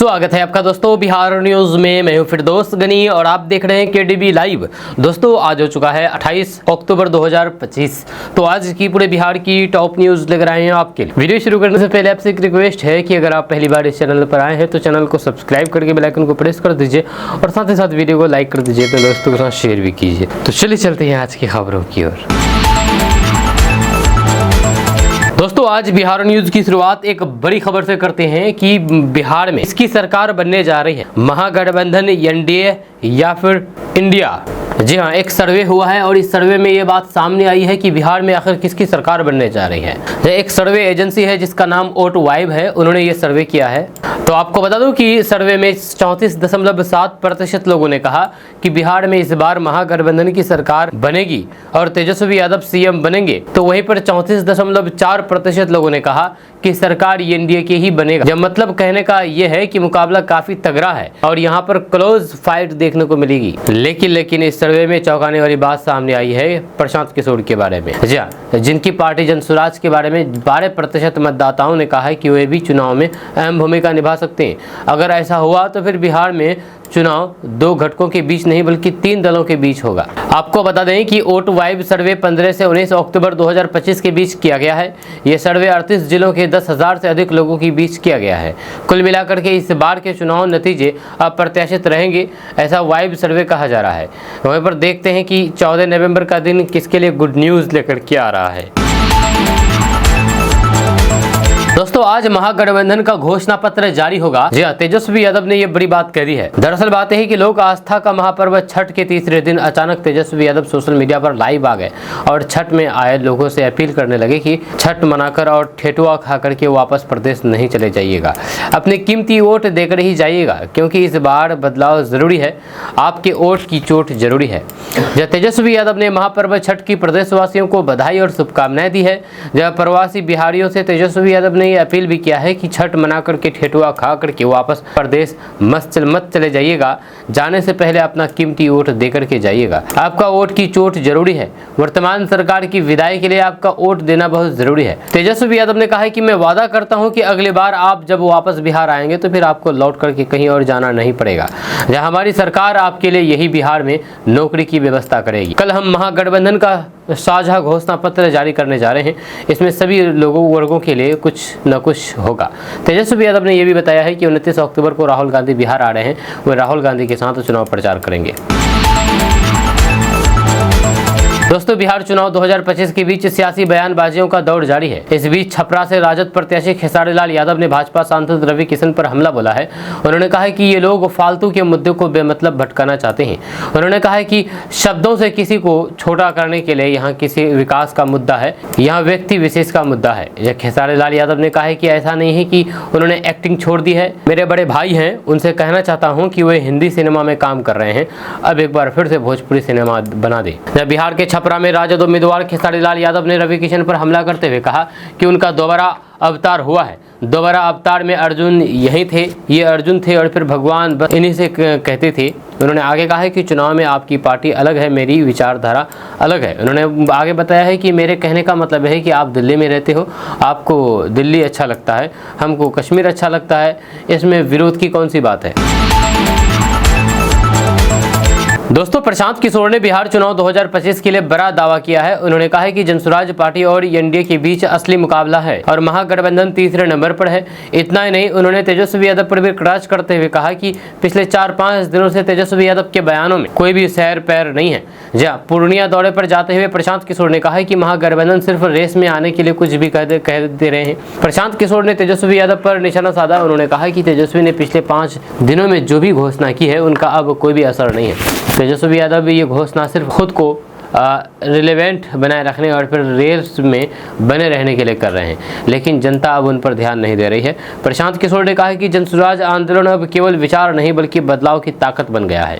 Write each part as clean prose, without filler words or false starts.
स्वागत है आपका दोस्तों बिहार न्यूज में। मैं हूं फिर दोस्त गनी और आप देख रहे हैं केडीबी लाइव। दोस्तों आज हो चुका है 28 अक्टूबर 2025। तो आज की पूरे बिहार की टॉप न्यूज लेकर आए हैं आपके लिए। वीडियो शुरू करने से पहले आपसे एक रिक्वेस्ट है कि अगर आप पहली बार इस चैनल पर आए हैं तो चैनल को सब्सक्राइब करके बेल आइकन को प्रेस कर दीजिए और साथ ही साथ वीडियो को लाइक कर दीजिए, अपने दोस्तों के साथ शेयर भी कीजिए। तो चलिए चलते हैं आज की खबरों की ओर। दोस्तों आज बिहार न्यूज की शुरुआत एक बड़ी खबर से करते हैं कि बिहार में इसकी सरकार बनने जा रही है, महागठबंधन, एनडीए या फिर इंडिया। जी हाँ, एक सर्वे हुआ है और इस सर्वे में ये बात सामने आई है कि बिहार में आखिर किसकी सरकार बनने जा रही है। एक सर्वे एजेंसी है जिसका नाम वोट वाइब है, उन्होंने ये सर्वे किया है। तो आपको बता दूं कि सर्वे में 34.7% लोगों ने कहा कि बिहार में इस बार महागठबंधन की सरकार बनेगी और तेजस्वी यादव सीएम बनेंगे। तो वहीं पर 34.4% लोगों ने कहा कि सरकार एनडीए के ही बनेगा। जब मतलब कहने का यह है कि मुकाबला काफी तगड़ा है और यहाँ पर क्लोज फाइट देखने को मिलेगी। लेकिन इस सर्वे में चौंकाने वाली बात सामने आई है प्रशांत किशोर के बारे में, जिनकी पार्टी जनसुराज के बारे में 12% मतदाताओं ने कहा है कि वे भी चुनाव में अहम भूमिका निभा सकते हैं। अगर ऐसा हुआ तो फिर बिहार में चुनाव दो घटकों के बीच नहीं बल्कि 3 दलों के बीच होगा। आपको बता दें कि वोट वाइब सर्वे 15 से 19 अक्टूबर 2025 के बीच किया गया है। यह सर्वे 38 जिलों के 10,000 से अधिक लोगों के बीच किया गया है। कुल मिलाकर के इस बार के चुनाव नतीजे अप्रत्याशित रहेंगे, ऐसा वाइब सर्वे कहा जा रहा है। वहीं पर देखते हैं कि 14 नवंबर का दिन किसके लिए गुड न्यूज लेकर के आ रहा है। दोस्तों आज महागठबंधन का घोषणा पत्र जारी होगा। जी हाँ, तेजस्वी यादव ने यह बड़ी बात कह दी है। दरअसल बात है कि लोक आस्था का महापर्व छठ के तीसरे दिन अचानक तेजस्वी यादव सोशल मीडिया पर लाइव आ गए और छठ में आए लोगों से अपील करने लगे कि छठ मनाकर और ठेठुआ खाकर के वापस प्रदेश नहीं चले जाइएगा, अपने कीमती वोट देकर ही जाइएगा, क्योंकि इस बार बदलाव जरूरी है, आपके वोट की चोट जरूरी है। जब तेजस्वी यादव ने महापर्व छठ की प्रदेशवासियों को बधाई और शुभकामनाएं दी है। जब प्रवासी बिहारियों से तेजस्वी यादव ने अपील भी किया है कि छठ मना करके ठेठुआ खा करके वापस प्रदेश मत चले जाइएगा, जाने से पहले अपना कीमती वोट दे करके जाइएगा, आपका वोट की चोट जरूरी है। वर्तमान सरकार की विदाई के लिए आपका वोट देना बहुत जरूरी है। तेजस्वी यादव ने कहा है कि मैं वादा करता हूं कि अगली बार आप जब वापस बिहार आएंगे तो फिर आपको लौट करके कहीं और जाना नहीं पड़ेगा। जहां हमारी सरकार आपके लिए यही बिहार में नौकरी की व्यवस्था करेगी। कल हम महागठबंधन का साझा घोषणा पत्र जारी करने जा रहे हैं। इसमें सभी वर्गों के लिए कुछ न कुछ होगा। तेजस्वी यादव ने यह भी बताया है कि 29 अक्टूबर को राहुल गांधी बिहार आ रहे हैं, वे राहुल गांधी के साथ चुनाव प्रचार करेंगे। दोस्तों बिहार चुनाव 2025 के बीच सियासी बयानबाजियों का दौर जारी है। इस बीच छपरा से राजद प्रत्याशी खेसारी लाल यादव ने भाजपा सांसद रवि किशन पर हमला बोला है। उन्होंने कहा है कि ये लोग फालतू के मुद्दों को बेमतलब भटकाना चाहते हैं। उन्होंने कहा है कि शब्दों से किसी को छोटा करने के लिए यहाँ किसी विकास का मुद्दा है, यहाँ व्यक्ति विशेष का मुद्दा है। यह खेसारी लाल यादव ने कहा है कि ऐसा नहीं है कि उन्होंने एक्टिंग छोड़ दी है। मेरे बड़े भाई हैं, उनसे कहना चाहता हूँ कि वे हिंदी सिनेमा में काम कर रहे हैं, अब एक बार फिर से भोजपुरी सिनेमा बना दे। बिहार के छपरा में राजद उम्मीदवार खेसारी लाल यादव ने रवि किशन पर हमला करते हुए कहा कि उनका दोबारा अवतार हुआ है। दोबारा अवतार में अर्जुन यही थे, ये अर्जुन थे और फिर भगवान इन्हीं से कहते थे। उन्होंने आगे कहा है कि चुनाव में आपकी पार्टी अलग है, मेरी विचारधारा अलग है। उन्होंने आगे बताया है कि मेरे कहने का मतलब है कि आप दिल्ली में रहते हो, आपको दिल्ली अच्छा लगता है, हमको कश्मीर अच्छा लगता है, इसमें विरोध की कौन सी बात है। दोस्तों प्रशांत किशोर ने बिहार चुनाव 2025 के लिए बड़ा दावा किया है। उन्होंने कहा है कि जनसुराज पार्टी और एनडीए के बीच असली मुकाबला है और महागठबंधन तीसरे नंबर पर है। इतना ही नहीं, उन्होंने तेजस्वी यादव पर भी कटाक्ष करते हुए कहा कि पिछले 4-5 दिनों से तेजस्वी यादव के बयानों में कोई भी सैर पैर नहीं है। जहाँ पूर्णिया दौरे पर जाते हुए प्रशांत किशोर ने कहा कि महागठबंधन सिर्फ रेस में आने के लिए कुछ भी कह दे रहे हैं। प्रशांत किशोर ने तेजस्वी यादव पर निशाना साधा। उन्होंने कहा कि तेजस्वी ने पिछले 5 दिनों में जो भी घोषणा की है उनका अब कोई भी असर नहीं है। तेजस्वी यादव भी ये घोषणा सिर्फ खुद को रिलेवेंट बनाए रखने और फिर रेस में बने रहने के लिए कर रहे हैं, लेकिन जनता अब उन पर ध्यान नहीं दे रही है। प्रशांत किशोर ने कहा कि जनसुराज आंदोलन अब केवल विचार नहीं बल्कि बदलाव की ताकत बन गया है।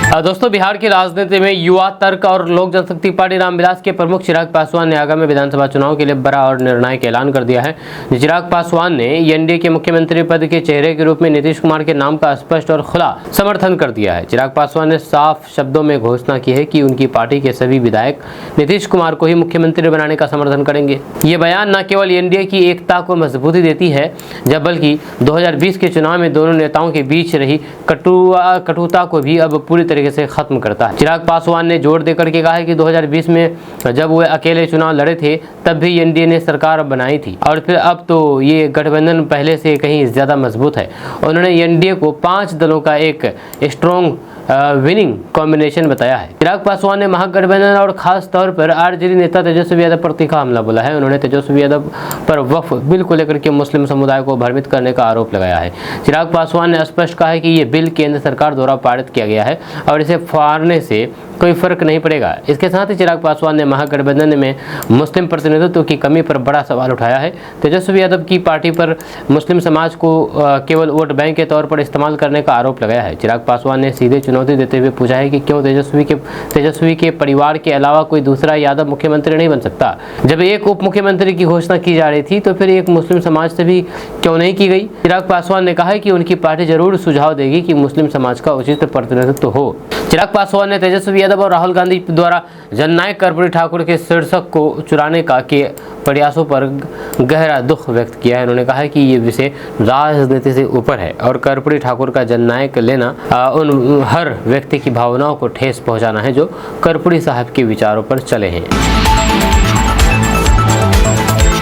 दोस्तों, बिहार की राजनीति में युवा तर्क और लोक जनशक्ति पार्टी रामविलास के प्रमुख चिराग पासवान ने आगामी विधानसभा चुनाव के लिए बड़ा और निर्णायक ऐलान कर दिया है। चिराग पासवान ने एनडीए के मुख्यमंत्री पद के चेहरे के रूप में नीतीश कुमार के नाम का स्पष्ट और खुला समर्थन कर दिया है। चिराग पासवान ने साफ शब्दों में घोषणा की है कि उनकी पार्टी के सभी विधायक नीतीश कुमार को ही मुख्यमंत्री बनाने का समर्थन करेंगे। ये बयान न केवल एनडीए की एकता को मजबूती देती है, जब बल्कि 2020 के चुनाव में दोनों नेताओं के बीच रही कटुता को भी अब पूरी तरीके से खत्म करता है। चिराग पासवान ने जोर देकर के कहा है कि 2020 में जब वो अकेले चुनाव लड़े थे तब भी एनडीए ने सरकार बनाई थी और फिर अब तो ये गठबंधन पहले से कहीं ज्यादा मजबूत है। उन्होंने एनडीए को 5 दलों का एक स्ट्रॉन्ग विनिंग कॉम्बिनेशन बताया है। चिराग पासवान ने महागठबंधन और खास तौर पर आरजेडी नेता तेजस्वी यादव पर तीखा हमला बोला है। उन्होंने तेजस्वी यादव पर वक्फ बिल को लेकर के मुस्लिम समुदाय को भ्रमित करने का आरोप लगाया है। चिराग पासवान ने स्पष्ट कहा है कि ये बिल केंद्र सरकार द्वारा पारित किया गया है और इसे फाड़ने से कोई फर्क नहीं पड़ेगा। इसके साथ ही चिराग पासवान ने महागठबंधन में मुस्लिम प्रतिनिधित्व की कमी पर बड़ा सवाल उठाया है। तेजस्वी यादव की पार्टी पर मुस्लिम समाज को केवल वोट बैंक के तौर पर इस्तेमाल करने का आरोप लगाया है। चिराग पासवान ने सीधे चुनौती देते हुए पूछा है कि क्यों तेजस्वी के परिवार के अलावा कोई दूसरा यादव मुख्यमंत्री नहीं बन सकता। जब एक उप मुख्यमंत्री की घोषणा की जा रही थी तो फिर एक मुस्लिम समाज से भी क्यों नहीं की गई। चिराग पासवान ने कहा है कि उनकी पार्टी जरूर सुझाव देगी कि मुस्लिम समाज का उचित प्रतिनिधित्व हो। चिराग पासवान ने तेजस्वी यादव और राहुल गांधी द्वारा जननायक कर्पूरी ठाकुर के शीर्षक को चुराने के प्रयासों पर गहरा दुख व्यक्त किया है। उन्होंने कहा है कि ये विषय राजनीति से ऊपर है और कर्पूरी ठाकुर का जननायक लेना उन हर व्यक्ति की भावनाओं को ठेस पहुंचाना है जो कर्पूरी साहब के विचारों पर चले हैं।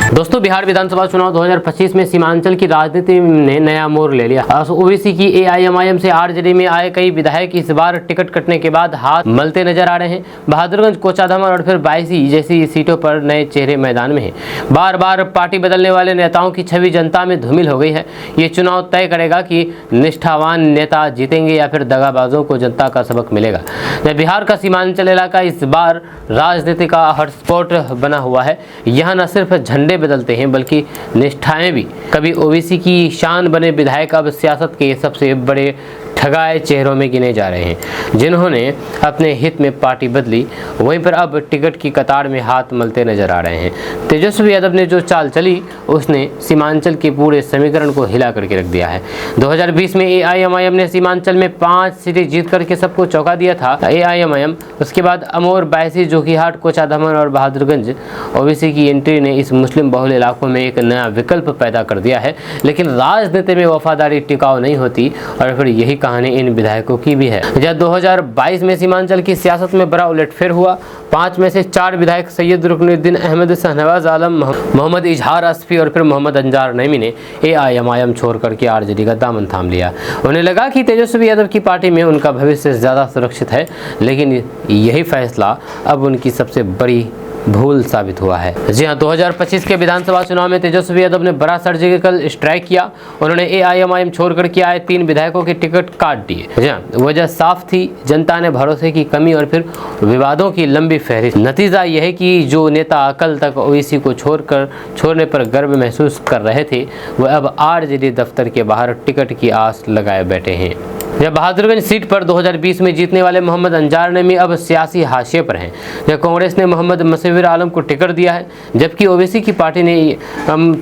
दोस्तों, बिहार विधानसभा चुनाव 2025 में सीमांचल की राजनीति ने नया मोड़ ले लिया। ओबीसी की एआईएमआईएम से आरजेडी में आए कई विधायक इस बार टिकट कटने के बाद हाथ मलते नजर आ रहे हैं। बहादुरगंज, कोचाधामन और फिर बायसी जैसी सीटों पर नए चेहरे मैदान में हैं। बार बार पार्टी बदलने वाले नेताओं की छवि जनता में धूमिल हो गई है। ये चुनाव तय करेगा कि निष्ठावान नेता जीतेंगे या फिर दगाबाजों को जनता का सबक मिलेगा। बिहार का सीमांचल इलाका इस बार राजनीति का हॉटस्पॉट बना हुआ है। यहाँ न सिर्फ झंडे बदलते हैं बल्कि निष्ठाएं भी। कभी ओबीसी की शान बने विधायक अब सियासत के सबसे बड़े ठगाए चेहरों में गिने जा रहे हैं, जिन्होंने अपने हित में पार्टी बदली वहीं पर अब टिकट की कतार में हाथ मलते नजर आ रहे हैं। तेजस्वी यादव ने जो चाल चली उसने सीमांचल के पूरे समीकरण को हिला करके रख दिया है। 2020 में एआईएमआईएम ने सीमांचल में 5 सीटें जीत करके सबको चौंका दिया था। एआईएमआईएम उसके बाद अमोर, बायसी, जोकीहाट, कोचाधामन और बहादुरगंज ओबीसी की एंट्री ने इस मुस्लिम बहुल इलाकों में एक नया विकल्प पैदा कर दिया है। लेकिन राजनीति में वफादारी टिकाऊ नहीं होती और फिर यही कहानी इन विधायकों की भी है। जब 2022 में सीमांचल की सियासत में बड़ा उलटफेर हुआ, 5 में से 4 विधायक सैयद रुकनुद्दीन अहमद, शहनवाज आलम, मोहम्मद इजहार असफी और फिर मोहम्मद अंजार नईमी ने एआईएमआईएम छोड़ करके आरजेडी का दामन थाम लिया। उन्हें लगा कि तेजस्वी यादव की पार्टी में उनका भविष्य ज्यादा सुरक्षित है, लेकिन यही फैसला अब उनकी सबसे बड़ी भूल साबित हुआ है। जी हाँ, 2025 के विधानसभा चुनाव में तेजस्वी यादव ने बड़ा सर्जिकल स्ट्राइक किया। उन्होंने एआईएमआईएम छोड़कर के आए 3 विधायकों के टिकट काट दिए। जी हाँ, वजह साफ थी, जनता ने भरोसे की कमी और फिर विवादों की लंबी फहरिस्त। नतीजा यह है कि जो नेता कल तक ओबीसी को छोड़ने पर गर्व महसूस कर रहे थे, वह अब आरजेडी दफ्तर के बाहर टिकट की आस लगाए बैठे हैं। जब बहादुरगंज सीट पर 2020 में जीतने वाले मोहम्मद अंजार नईमी अब सियासी हाशिए पर हैं। जब कांग्रेस ने मोहम्मद मुसव्विर आलम को टिकट दिया है, जबकि ओबीसी की पार्टी ने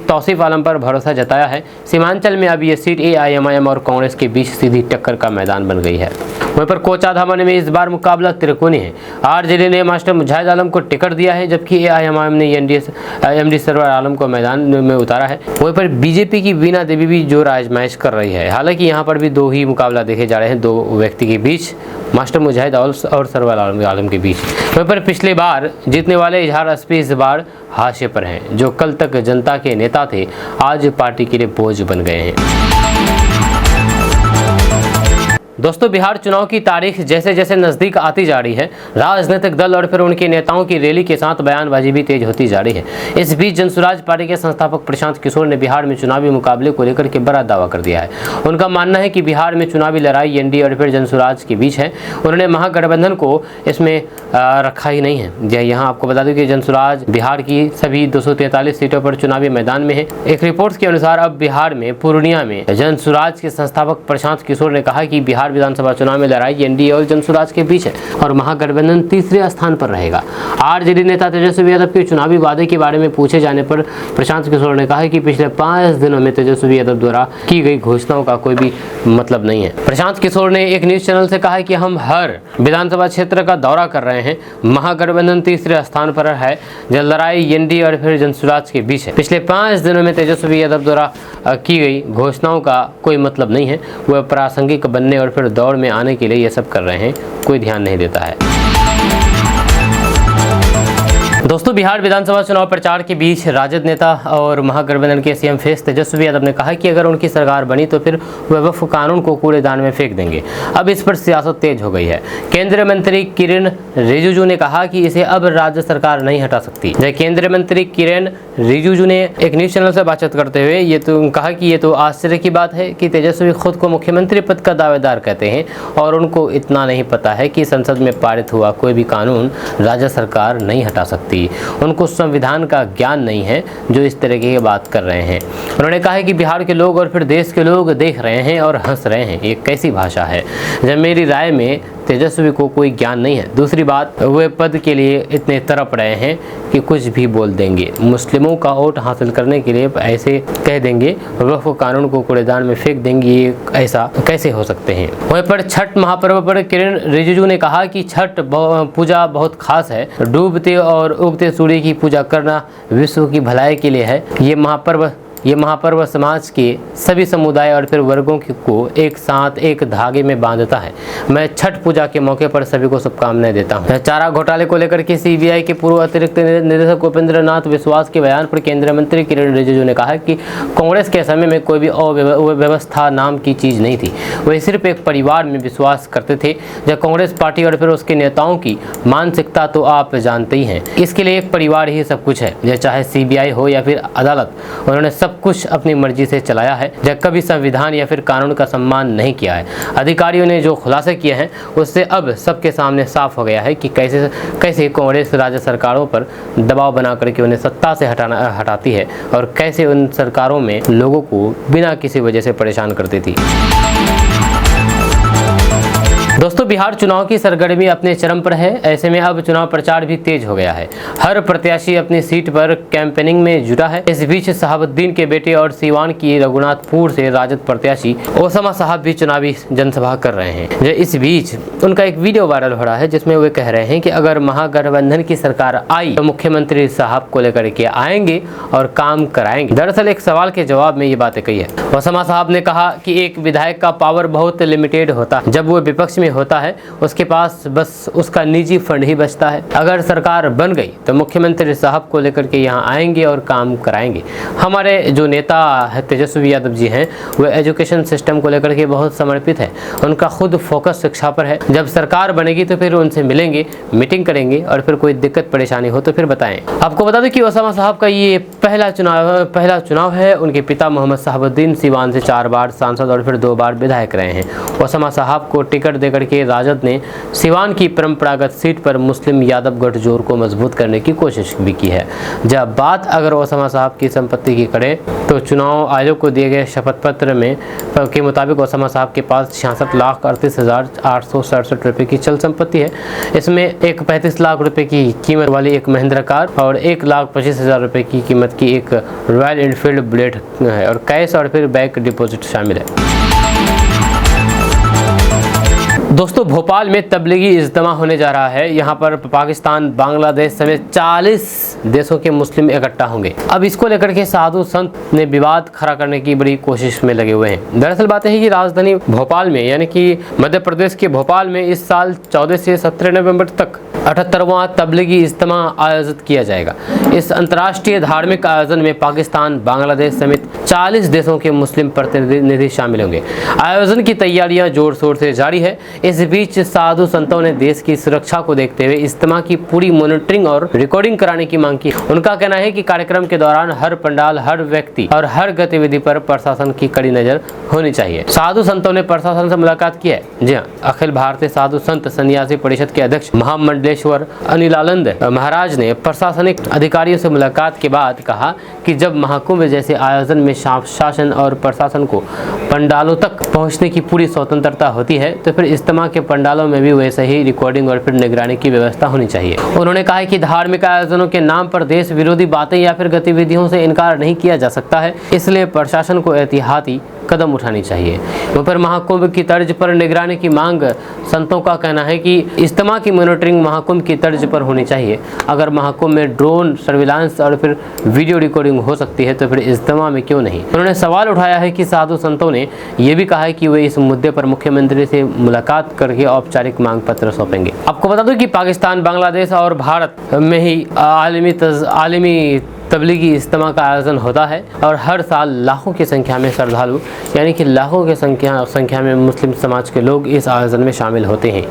तौसीफ आलम पर भरोसा जताया है। सीमांचल में अब ये सीट एआईएमआईएम और कांग्रेस के बीच सीधी टक्कर का मैदान बन गई है। वहीं पर कोचाधामन में इस बार मुकाबला त्रिकोणीय है। आरजेडी ने मास्टर मुजाहिद आलम को टिकट दिया है, जबकि एआईएमआईएम ने एमडी सरवर आलम को मैदान में उतारा है। वहीं पर बीजेपी की वीणा देवी भी जोर आजमाइश कर रही है। हालांकि यहाँ पर भी 2 ही मुकाबला देखे जा रहे हैं, 2 व्यक्ति के बीच, मास्टर मुजाहिद और सरवर आलम के बीच। वहीं पर पिछले बार जीतने वाले इजहार असफी इस बार हाशिए पर हैं। जो कल तक जनता के नेता थे, आज पार्टी के लिए बोझ बन गए हैं। दोस्तों, बिहार चुनाव की तारीख जैसे जैसे नजदीक आती जा रही है, राजनीतिक दल और फिर उनके नेताओं की रैली के साथ बयानबाजी भी तेज होती जा रही है। इस बीच जनसुराज पार्टी के संस्थापक प्रशांत किशोर ने बिहार में चुनावी मुकाबले को लेकर के बड़ा दावा कर दिया है। उनका मानना है कि बिहार में चुनावी लड़ाई एनडीए और फिर जनसुराज के बीच है। उन्होंने महागठबंधन को इसमें रखा ही नहीं है। यहाँ आपको बता दें कि जनसुराज बिहार की सभी 243 सीटों पर चुनावी मैदान में है। एक रिपोर्ट के अनुसार अब बिहार में पूर्णिया में जनसुराज के संस्थापक प्रशांत किशोर ने कहा कि बिहार बिहार विधानसभा चुनाव में लड़ाई एनडीए और जनसुराज के बीच है और महागठबंधन तीसरे स्थान पर रहेगा। आरजेडी नेता तेजस्वी यादव के चुनावी वादे के बारे में पूछे जाने पर प्रशांत किशोर ने कहा है कि पिछले 5 दिनों में तेजस्वी यादव द्वारा की गई घोषणाओं का कोई भी मतलब नहीं है। प्रशांत किशोर ने एक न्यूज चैनल से कहा है कि हम हर विधानसभा क्षेत्र का दौरा कर रहे हैं। महागठबंधन तीसरे स्थान पर है। लड़ाई एनडीए और फिर जनसुराज के बीच है। पिछले 5 दिनों में तेजस्वी यादव द्वारा की गई घोषणाओं का कोई मतलब नहीं है। वह प्रासंगिक बनने और फिर दौड़ में आने के लिए ये सब कर रहे हैं, कोई ध्यान नहीं देता है। दोस्तों, बिहार विधानसभा चुनाव प्रचार के बीच राजद नेता और महागठबंधन के सीएम फेस तेजस्वी यादव ने कहा कि अगर उनकी सरकार बनी तो फिर वह वक्फ कानून को कूड़ेदान में फेंक देंगे। अब इस पर सियासत तेज हो गई है। केंद्रीय मंत्री किरेन रिजिजू ने कहा कि इसे अब राज्य सरकार नहीं हटा सकती। केंद्रीय मंत्री किरेन रिजिजू ने एक न्यूज चैनल से बातचीत करते हुए ये तो कहा कि ये तो आश्चर्य की बात है कि तेजस्वी खुद को मुख्यमंत्री पद का दावेदार कहते हैं और उनको इतना नहीं पता है कि संसद में पारित हुआ कोई भी कानून राज्य सरकार नहीं हटा सकती। उनको संविधान का ज्ञान नहीं है जो इस तरह की बात कर रहे हैं। उन्होंने कहा है कि बिहार के लोग और फिर देश के लोग देख रहे हैं और हंस रहे हैं। ये कैसी भाषा है? जब मेरी राय में तेजस्वी को कोई ज्ञान नहीं है। दूसरी बात, वे पद के लिए इतने तड़प रहे हैं कि कुछ भी बोल देंगे। मुस्लिमों का वोट हासिल करने के लिए ऐसे कह देंगे, वक्फ कानून को कूड़ेदान में फेंक देंगे। ये ऐसा कैसे हो सकते हैं? वहीं पर छठ महापर्व पर किरेन रिजिजू ने कहा कि छठ पूजा बहुत खास है। डूबते और उगते सूर्य की पूजा करना विश्व की भलाई के लिए है। ये महापर्व समाज के सभी समुदाय और फिर वर्गों को एक साथ एक धागे में बांधता है। मैं छठ पूजा के मौके पर सभी को शुभकामनाएं देता हूं। चारा घोटाले को लेकर के सीबीआई के पूर्व अतिरिक्त निदेशक उपेंद्र नाथ विश्वास के बयान पर केंद्रीय मंत्री किरेन रिजिजू ने कहा कि कांग्रेस के समय में कोई भी अव्यवस्था नाम की चीज नहीं थी। वे सिर्फ एक परिवार में विश्वास करते थे। जब कांग्रेस पार्टी और फिर उसके नेताओं की मानसिकता तो आप जानते ही हैं। इसके लिए एक परिवार ही सब कुछ है, चाहे सीबीआई हो या फिर अदालत। उन्होंने सब कुछ अपनी मर्जी से चलाया है, जब कभी संविधान या फिर कानून का सम्मान नहीं किया है। अधिकारियों ने जो खुलासे किए हैं उससे अब सबके सामने साफ हो गया है कि कैसे कांग्रेस राज्य सरकारों पर दबाव बना करके उन्हें सत्ता से हटाती है और कैसे उन सरकारों में लोगों को बिना किसी वजह से परेशान करती थी। दोस्तों, बिहार चुनाव की सरगर्मी अपने चरम पर है। ऐसे में अब चुनाव प्रचार भी तेज हो गया है। हर प्रत्याशी अपनी सीट पर कैंपेनिंग में जुटा है। इस बीच शहाबुद्दीन के बेटे और सीवान की रघुनाथपुर से राजद प्रत्याशी ओसामा साहब भी चुनावी जनसभा कर रहे हैं। इस बीच उनका एक वीडियो वायरल हो रहा है जिसमें वे कह रहे हैं कि अगर महागठबंधन की सरकार आई तो मुख्यमंत्री साहब को लेकर के आएंगे और काम कराएंगे। दरअसल एक सवाल के जवाब में ये बातें कही है। ओसामा साहब ने कहा कि एक विधायक का पावर बहुत लिमिटेड होता है। जब वो विपक्ष होता है उसके पास बस उसका निजी फंड ही बचता है। अगर सरकार बन गई तो मुख्यमंत्री साहब को लेकर के यहाँ आएंगे और काम कराएंगे। हमारे जो नेता है तेजस्वी यादव जी हैं, वो एजुकेशन सिस्टम को लेकर के बहुत समर्पित है। उनका खुद फोकस शिक्षा पर है। जब सरकार बनेगी तो फिर उनसे मिलेंगे, मीटिंग करेंगे और फिर कोई दिक्कत परेशानी हो तो फिर बताएं। आपको बता दें कि ओसामा साहब का ये पहला चुनाव है। उनके पिता मोहम्मद शहाबुद्दीन सीवान से 4 बार सांसद और फिर 2 बार विधायक रहे हैं। ओसामा साहब को टिकट देकर के राजद ने सीवान की परंपरागत सीट पर मुस्लिम यादव गठजोड़ को मजबूत करने की कोशिश भी की है। जब बात अगर ओसामा साहब की संपत्ति की करें तो चुनाव आयोग को दिए गए शपथ पत्र में के मुताबिक ओसामा साहब के पास 66,38,867 रुपये की चल संपत्ति है। इसमें एक 35 लाख रुपए की कीमत वाली एक महिंद्रा कार और 1,25,000 रुपये की कीमत की एक रॉयल एनफील्ड बुलेट है और कैश और फिर बैंक डिपॉजिट शामिल है। दोस्तों, भोपाल में तबलीगी इज्तिमा होने जा रहा है। यहाँ पर पाकिस्तान, बांग्लादेश समेत 40 देशों के मुस्लिम इकट्ठा होंगे। अब इसको लेकर के साधु संत ने विवाद खड़ा करने की बड़ी कोशिश में लगे हुए हैं। दरअसल बात है कि राजधानी भोपाल में यानी कि मध्य प्रदेश के भोपाल में इस साल 14 से 17 नवंबर तक 78वां तबलीगी इज्तिमा आयोजित किया जाएगा। इस अंतर्राष्ट्रीय धार्मिक आयोजन में पाकिस्तान, बांग्लादेश समेत 40 देशों के मुस्लिम प्रतिनिधि शामिल होंगे। आयोजन की तैयारियां जोर शोर से जारी है। इस बीच साधु संतों ने देश की सुरक्षा को देखते हुए इज्तिमा की पूरी मॉनिटरिंग और रिकॉर्डिंग कराने की मांग की। उनका कहना है कि कार्यक्रम के दौरान हर पंडाल, हर व्यक्ति और हर गतिविधि पर प्रशासन की कड़ी नजर होनी चाहिए। साधु संतों ने प्रशासन से मुलाकात की है। जी हाँ, अखिल भारतीय साधु संत सन्यासी परिषद के अध्यक्ष महामंडलेश्वर रामेश्वर अनिलानंद महाराज ने प्रशासनिक अधिकारियों से मुलाकात के बाद कहा कि जब महाकुंभ जैसे आयोजन में शासन और प्रशासन को पंडालों तक पहुंचने की पूरी स्वतंत्रता होती है तो फिर इज्तिमा के पंडालों में भी वैसे ही रिकॉर्डिंग और फिर निगरानी की व्यवस्था होनी चाहिए। उन्होंने कहा कि धार्मिक आयोजनों के नाम पर देश विरोधी बातें या फिर गतिविधियों से इनकार नहीं किया जा सकता है, इसलिए प्रशासन को एहतियाती कदम उठानी चाहिए। वहीं पर महाकुंभ की तर्ज पर निगरानी की मांग, संतों का कहना है कि इज्तिमा की मॉनिटरिंग महाकुंभ की तर्ज पर होनी चाहिए। अगर महाकुंभ में ड्रोन सर्विलांस और फिर वीडियो रिकॉर्डिंग हो सकती है तो फिर इज्तिमा में क्यों नहीं। उन्होंने सवाल उठाया है कि साधु संतों ने यह भी कहा है कि वे इस मुद्दे पर मुख्यमंत्री से मुलाकात करके औपचारिक मांग पत्र सौंपेंगे। आपको बता दूं कि पाकिस्तान, बांग्लादेश और भारत में ही आलमी तबलीगी इज्तिमा का आयोजन होता है और हर साल लाखों की संख्या में श्रद्धालु यानी कि लाखों की संख्या में मुस्लिम समाज के लोग इस आयोजन में शामिल होते हैं।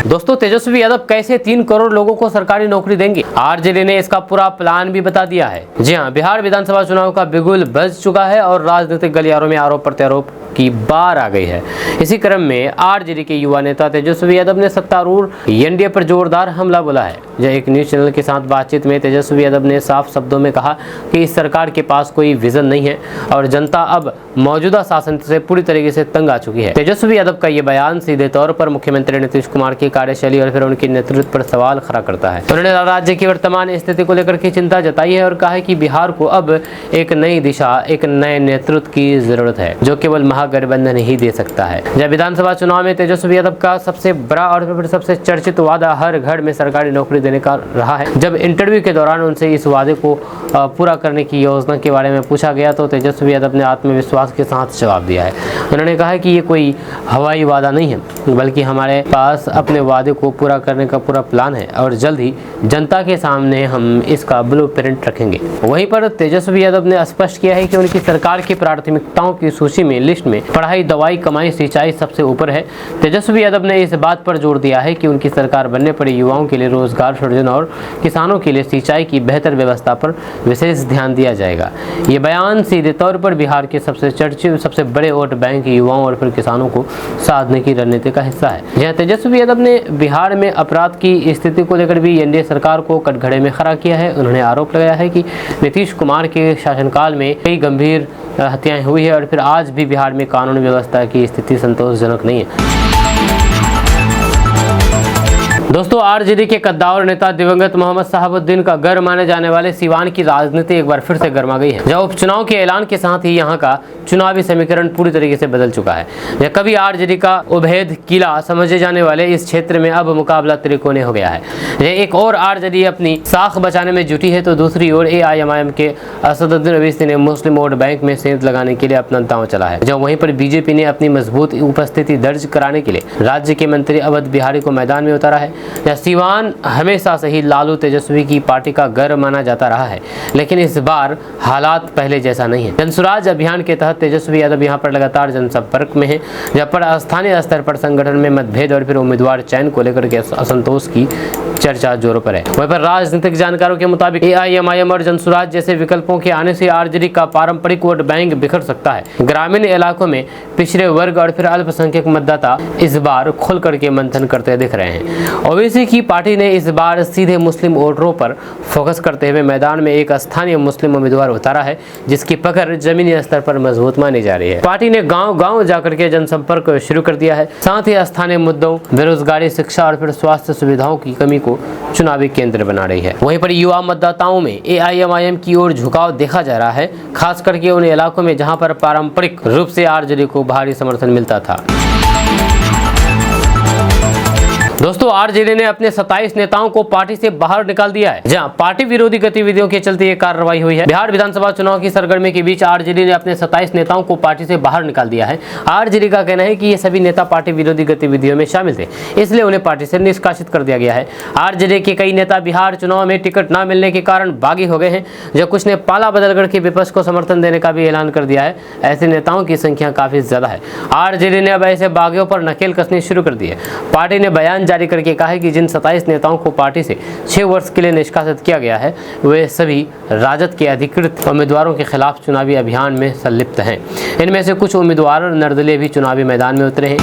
दोस्तों, तेजस्वी यादव कैसे 3 करोड़ लोगों को सरकारी नौकरी देंगे? आरजेडी ने इसका पूरा प्लान भी बता दिया है। जी हां, बिहार विधानसभा चुनाव का बिगुल बज चुका है और राजनीतिक गलियारों में आरोप प्रत्यारोप की बार आ गई है। इसी क्रम में आरजेडी के युवा नेता तेजस्वी यादव ने सत्तारूढ़ एनडीए पर जोरदार हमला बोला है। एक न्यूज चैनल के साथ बातचीत में तेजस्वी यादव ने साफ शब्दों में कहा कि इस सरकार के पास कोई विजन नहीं है और जनता अब मौजूदा शासन से पूरी तरीके से तंग आ चुकी है। तेजस्वी यादव का ये बयान सीधे तौर पर मुख्यमंत्री नीतीश कुमार की कार्यशैली और फिर उनके नेतृत्व पर सवाल खड़ा करता है। उन्होंने राज्य की वर्तमान स्थिति को लेकर के चिंता जताई है और कहा है कि बिहार को अब एक नई दिशा, एक नए नेतृत्व की जरूरत है जो केवल महागठबंधन ही दे सकता है। जब विधानसभा चुनाव में तेजस्वी यादव का सबसे बड़ा और फिर सबसे चर्चित वादा हर घर में सरकारी नौकरी देने का रहा है। जब इंटरव्यू के दौरान उनसे इस वादे को पूरा करने की योजना के बारे में पूछा गया तो तेजस्वी यादव ने आत्मविश्वास के साथ जवाब दिया है। उन्होंने कहा है कि ये कोई हवाई वादा नहीं है बल्कि हमारे पास अपने वादे को पूरा करने का पूरा प्लान है और जल्द ही जनता के सामने हम इसका ब्लूप्रिंट रखेंगे। वहीं पर तेजस्वी यादव ने स्पष्ट किया है कि उनकी सरकार की प्राथमिकताओं की सूची में लिस्ट में पढ़ाई, दवाई, कमाई, सिंचाई सबसे ऊपर है। तेजस्वी यादव ने इस बात पर जोर दिया है कि उनकी सरकार बनने पर युवाओं के लिए रोजगार सृजन और किसानों के लिए सिंचाई की बेहतर व्यवस्था पर विशेष ध्यान दिया जाएगा। ये बयान सीधे तौर पर बिहार के सबसे चर्चित, सबसे बड़े वोट बैंक युवाओं और फिर किसानों को साधने की रणनीति का हिस्सा है। जहाँ तेजस्वी यादव ने बिहार में अपराध की स्थिति को लेकर भी एनडीए सरकार को कटघरे में खड़ा किया है। उन्होंने आरोप लगाया है कि नीतीश कुमार के शासनकाल में कई गंभीर हत्याएं हुई है और फिर आज भी बिहार में कानून व्यवस्था की स्थिति संतोषजनक नहीं है। दोस्तों, आरजेडी के कद्दावर नेता दिवंगत मोहम्मद शहाबुद्दीन का घर माने जाने वाले सीवान की राजनीति एक बार फिर से गर्मा गई है। जब उपचुनाव के ऐलान के साथ ही यहाँ का चुनावी समीकरण पूरी तरीके से बदल चुका है। कभी आरजेडी का उभेद किला समझे जाने वाले इस क्षेत्र में अब मुकाबला त्रिकोणीय हो गया है। एक और आरजेडी अपनी साख बचाने में जुटी है तो दूसरी ओर एआईएमआईएम के असदुद्दीन ओवैसी ने मुस्लिम वोट बैंक में सेंध लगाने के लिए अपना दांव चला है। जब वहीं पर बीजेपी ने अपनी मजबूत उपस्थिति दर्ज कराने के लिए राज्य के मंत्री अवध बिहारी को मैदान में उतारा है। सीवान हमेशा से ही लालू तेजस्वी की पार्टी का घर माना जाता रहा है, लेकिन इस बार हालात पहले जैसा नहीं है। जनसुराज अभियान के तहत तेजस्वी यादव यहाँ पर लगातार जनसंपर्क में है, जहाँ पर स्थानीय स्तर पर संगठन में मतभेद और फिर उम्मीदवार चयन को लेकर के असंतोष की चर्चा जोरों पर है। वहीं पर राजनीतिक जानकारों के मुताबिक एआईएमआईएम और जनसुराज जैसे विकल्पों के आने से आरजेडी का पारंपरिक वोट बैंक बिखर सकता है। ग्रामीण इलाकों में पिछड़े वर्ग और फिर अल्पसंख्यक मतदाता इस बार खुल करके मंथन करते दिख रहे हैं। ओवैसी की पार्टी ने इस बार सीधे मुस्लिम वोटरों पर फोकस करते हुए मैदान में एक स्थानीय मुस्लिम उम्मीदवार उतारा है, जिसकी पकड़ जमीनी स्तर पर मजबूत मानी जा रही है। पार्टी ने गांव-गांव जाकर के जनसंपर्क शुरू कर दिया है, साथ ही स्थानीय मुद्दों, बेरोजगारी, शिक्षा और फिर स्वास्थ्य सुविधाओं की कमी को चुनावी केंद्र बना रही है। वहीं पर युवा मतदाताओं में एआईएमआईएम की ओर झुकाव देखा जा रहा है, खास करके उन इलाकों में जहां पर पारंपरिक रूप से आरजेडी को भारी समर्थन मिलता था। दोस्तों, आरजेडी ने अपने 27 नेताओं को पार्टी से बाहर निकाल दिया है। जहां पार्टी विरोधी गतिविधियों के चलते ये कार्रवाई हुई है। बिहार विधानसभा चुनाव की सरगर्मी के बीच आरजेडी ने अपने 27 नेताओं को पार्टी से बाहर निकाल दिया है। आरजेडी का कहना है कि ये सभी नेता पार्टी विरोधी गतिविधियों में शामिल थे, इसलिए उन्हें पार्टी से निष्कासित कर दिया गया है। आरजेडी के कई नेता बिहार चुनाव में टिकट न मिलने के कारण बागी हो गए हैं, जो कुछ ने पाला बदल करके विपक्ष को समर्थन देने का भी ऐलान कर दिया है। ऐसे नेताओं की संख्या काफी ज्यादा है। आरजेडी ने अब ऐसे बागियों पर नकेल कसनी शुरू कर दी है। पार्टी ने बयान जारी करके कहा है कि जिन 27 नेताओं को पार्टी से 6 वर्ष के लिए निष्कासित किया गया है, वे सभी राजद के अधिकृत उम्मीदवारों के खिलाफ चुनावी अभियान में संलिप्त हैं। इनमें से कुछ उम्मीदवार निर्दलीय भी चुनावी मैदान में उतरे हैं।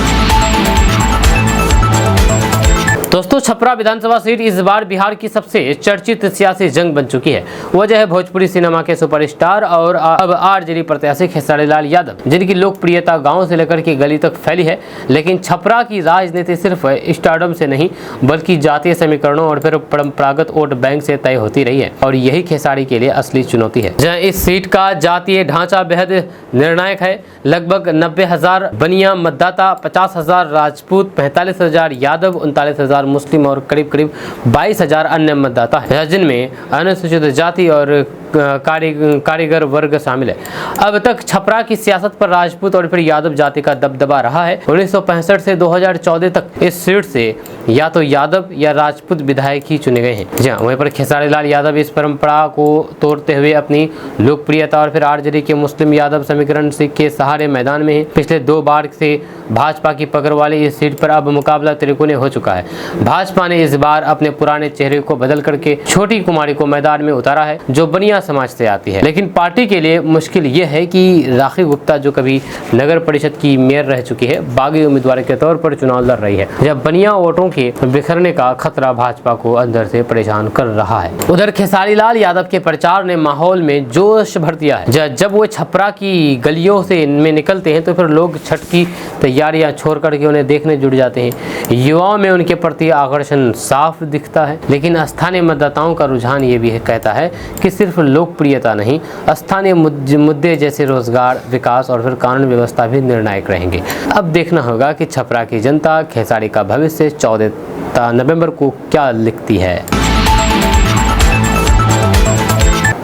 दोस्तों, छपरा विधानसभा सीट इस बार बिहार की सबसे चर्चित सियासी जंग बन चुकी है। वजह है भोजपुरी सिनेमा के सुपरस्टार और अब आरजेडी प्रत्याशी खेसारी लाल यादव, जिनकी लोकप्रियता गांव से लेकर के गली तक फैली है। लेकिन छपरा की राजनीति सिर्फ स्टारडम से नहीं बल्कि जातीय समीकरणों और फिर परंपरागत वोट बैंक से तय होती रही है, और यही खेसारी के लिए असली चुनौती है। जहाँ इस सीट का जातीय ढांचा बेहद निर्णायक है। लगभग 90,000 बनिया मतदाता, 50,000 राजपूत, 45,000 यादव, 39,000 मुस्लिम और करीब 22,000 अन्य मतदाता हैं, जिनमेमें अनुसूचित जाति और कारीगर वर्ग शामिल है। अब तक छपरा की सियासत पर राजपूत और फिर यादव जाति का दबदबा रहा है। 1965 से 2014 तक इस सीट से या तो यादव या राजपूत विधायक ही चुने गए हैं। जी वहीं पर खेसारी लाल यादव इस परंपरा को तोड़ते हुए अपनी लोकप्रियता और फिर आरजेडी के मुस्लिम यादव समीकरण के सहारे मैदान में है। पिछले 2 बार से भाजपा की पकड़ वाली इस सीट पर अब मुकाबला त्रिकोणीय हो चुका है। भाजपा ने इस बार अपने पुराने चेहरे को बदल करके छोटी कुमारी को मैदान में उतारा है, जो बनिया समाज से आती है। लेकिन पार्टी के लिए मुश्किल यह है कि राखी गुप्ता, जो कभी नगर परिषद की मेयर रह चुकी है, बागी उम्मीदवार के तौर पर चुनाव लड़ रही है। जब बनिया वोटों के बिखरने का खतरा भाजपा को अंदर से परेशान कर रहा है। उधर खेसारी लाल यादव के प्रचार ने माहौल में जोश भर दिया है। जब वो छपरा की गलियों से में निकलते हैं तो फिर लोग छठ की तैयारियां छोड़ करके उन्हें देखने जुट जाते हैं। युवाओं में उनके प्रति आकर्षण साफ दिखता है। लेकिन स्थानीय मतदाताओं का रुझान ये भी कहता है कि सिर्फ लोकप्रियता नहीं, स्थानीय मुद्दे जैसे रोजगार, विकास और फिर कानून व्यवस्था भी निर्णायक रहेंगे। अब देखना होगा कि छपरा की जनता खेसारी का भविष्य 14 नवंबर को क्या लिखती है।